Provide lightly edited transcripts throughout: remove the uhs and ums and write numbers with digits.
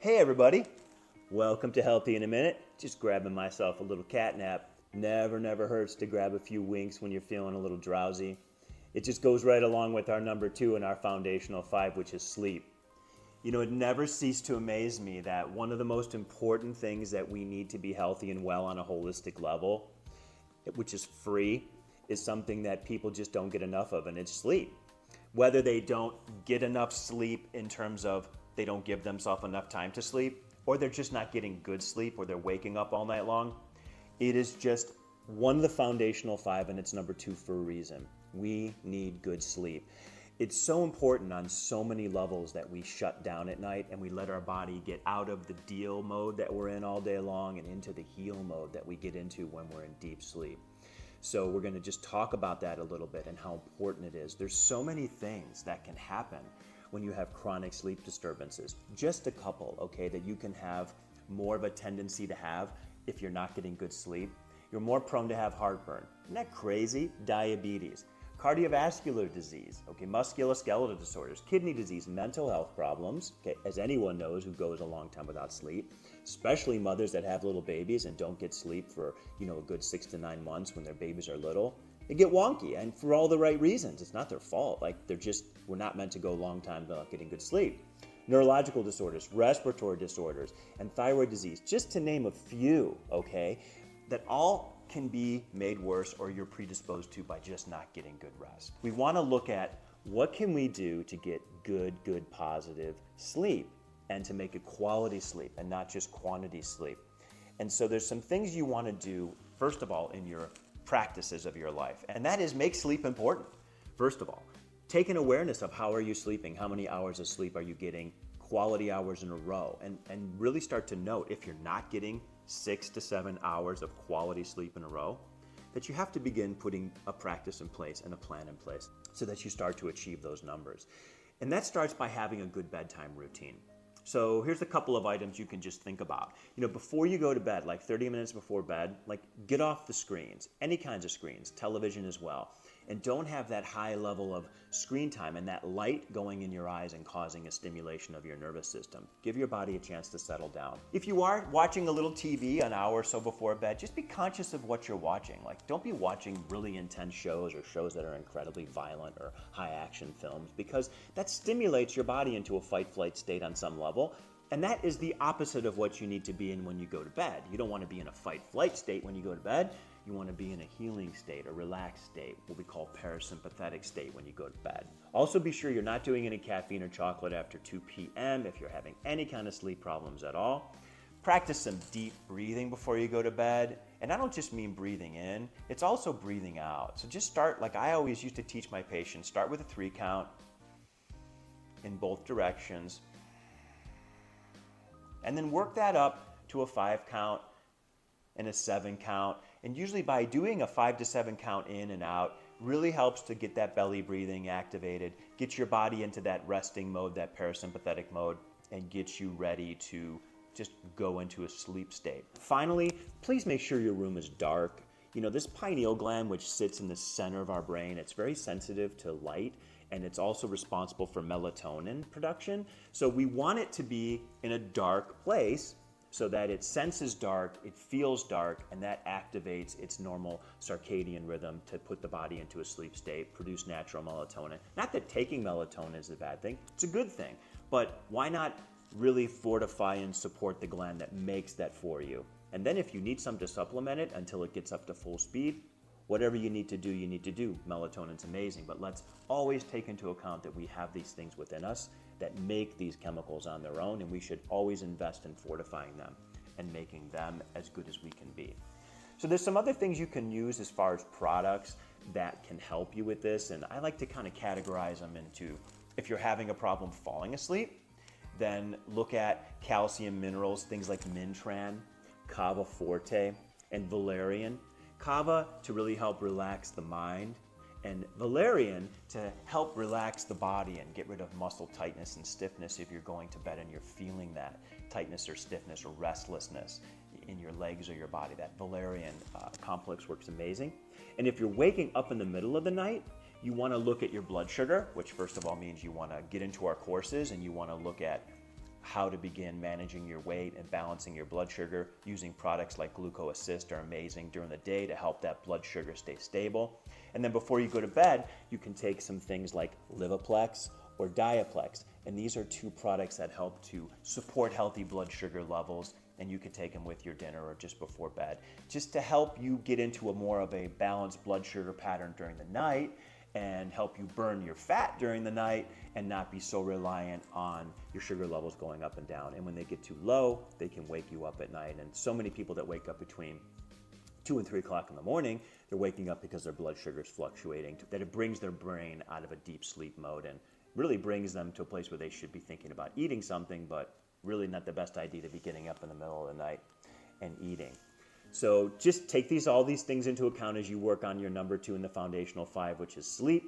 Hey everybody, welcome to Healthy in a Minute. Just grabbing myself a little cat nap. Never hurts to grab a few winks when you're feeling a little drowsy. It just goes right along with our number 2 and our foundational 5, which is sleep. You know, it never ceased to amaze me that one of the most important things that we need to be healthy and well on a holistic level, which is free, is something that people just don't get enough of, and it's sleep. Whether they don't get enough sleep in terms of they don't give themselves enough time to sleep, or they're just not getting good sleep, or they're waking up all night long, it is just one of the foundational 5, and it's number 2 for a reason. We need good sleep. It's so important on so many levels that we shut down at night and we let our body get out of the deal mode that we're in all day long and into the heal mode that we get into when we're in deep sleep. So we're going to just talk about that a little bit and how important it is. There's so many things that can happen when you have chronic sleep disturbances. Just a couple, okay, that you can have more of a tendency to have if you're not getting good sleep. You're more prone to have heartburn. Isn't that crazy? Diabetes, cardiovascular disease, okay, musculoskeletal disorders, kidney disease, mental health problems, okay, as anyone knows who goes a long time without sleep, especially mothers that have little babies and don't get sleep for, a good 6 to 9 months when their babies are little. They get wonky, and for all the right reasons. It's not their fault. We're not meant to go a long time without getting good sleep. Neurological disorders, respiratory disorders, and thyroid disease, just to name a few, okay, that all can be made worse or you're predisposed to by just not getting good rest. We want to look at what can we do to get good, positive sleep and to make it quality sleep and not just quantity sleep. And so there's some things you want to do, first of all, in your practices of your life, and that is make sleep important. First of all, take an awareness of how are you sleeping, how many hours of sleep are you getting, quality hours in a row, and really start to note if you're not getting 6 to 7 hours of quality sleep in a row, that you have to begin putting a practice in place and a plan in place so that you start to achieve those numbers. And that starts by having a good bedtime routine. So here's a couple of items you can just think about. Before you go to bed, like 30 minutes before bed, get off the screens, any kinds of screens, television as well. And don't have that high level of screen time and that light going in your eyes and causing a stimulation of your nervous system. Give your body a chance to settle down. If you are watching a little TV an hour or so before bed, just be conscious of what you're watching. Don't be watching really intense shows or shows that are incredibly violent or high action films, because that stimulates your body into a fight-flight state on some level. And that is the opposite of what you need to be in when you go to bed. You don't want to be in a fight-flight state when you go to bed. You want to be in a healing state, a relaxed state, what we call parasympathetic state when you go to bed. Also be sure you're not doing any caffeine or chocolate after 2 p.m. if you're having any kind of sleep problems at all. Practice some deep breathing before you go to bed. And I don't just mean breathing in, it's also breathing out. So just start, like I always used to teach my patients, start with a 3 count in both directions, and then work that up to a 5 count and a 7 count. And usually by doing a 5 to 7 count in and out really helps to get that belly breathing activated, get your body into that resting mode, that parasympathetic mode, and get you ready to just go into a sleep state. Finally, please make sure your room is dark. This pineal gland, which sits in the center of our brain, it's very sensitive to light, and it's also responsible for melatonin production. So we want it to be in a dark place so that it senses dark, it feels dark, and that activates its normal circadian rhythm to put the body into a sleep state, produce natural melatonin. Not that taking melatonin is a bad thing, it's a good thing, but why not really fortify and support the gland that makes that for you? And then if you need some to supplement it until it gets up to full speed, whatever you need to do, you need to do. Melatonin's amazing, but let's always take into account that we have these things within us that make these chemicals on their own, and we should always invest in fortifying them and making them as good as we can be. So there's some other things you can use as far as products that can help you with this, and I like to kind of categorize them into, if you're having a problem falling asleep, then look at calcium minerals, things like Mintran, Kava Forte, and Valerian. Kava to really help relax the mind, and valerian to help relax the body and get rid of muscle tightness and stiffness if you're going to bed and you're feeling that tightness or stiffness or restlessness in your legs or your body. That valerian complex works amazing. And if you're waking up in the middle of the night, you want to look at your blood sugar, which first of all means you want to get into our courses and you want to look at how to begin managing your weight and balancing your blood sugar. Using products like Gluco Assist are amazing during the day to help that blood sugar stay stable. And then before you go to bed, you can take some things like Livaplex or Diaplex. And these are two products that help to support healthy blood sugar levels, and you can take them with your dinner or just before bed, just to help you get into a more of a balanced blood sugar pattern during the night and help you burn your fat during the night and not be so reliant on your sugar levels going up and down. And when they get too low, they can wake you up at night. And so many people that wake up between 2 and 3 o'clock in the morning, they're waking up because their blood sugar is fluctuating, that it brings their brain out of a deep sleep mode and really brings them to a place where they should be thinking about eating something, but really not the best idea to be getting up in the middle of the night and eating. So just take all these things into account as you work on your number 2 in the foundational 5, which is sleep.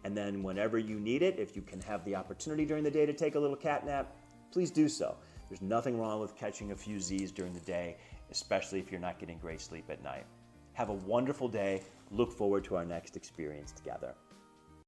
And then whenever you need it, if you can have the opportunity during the day to take a little cat nap, please do so. There's nothing wrong with catching a few Z's during the day, especially if you're not getting great sleep at night. Have a wonderful day. Look forward to our next experience together.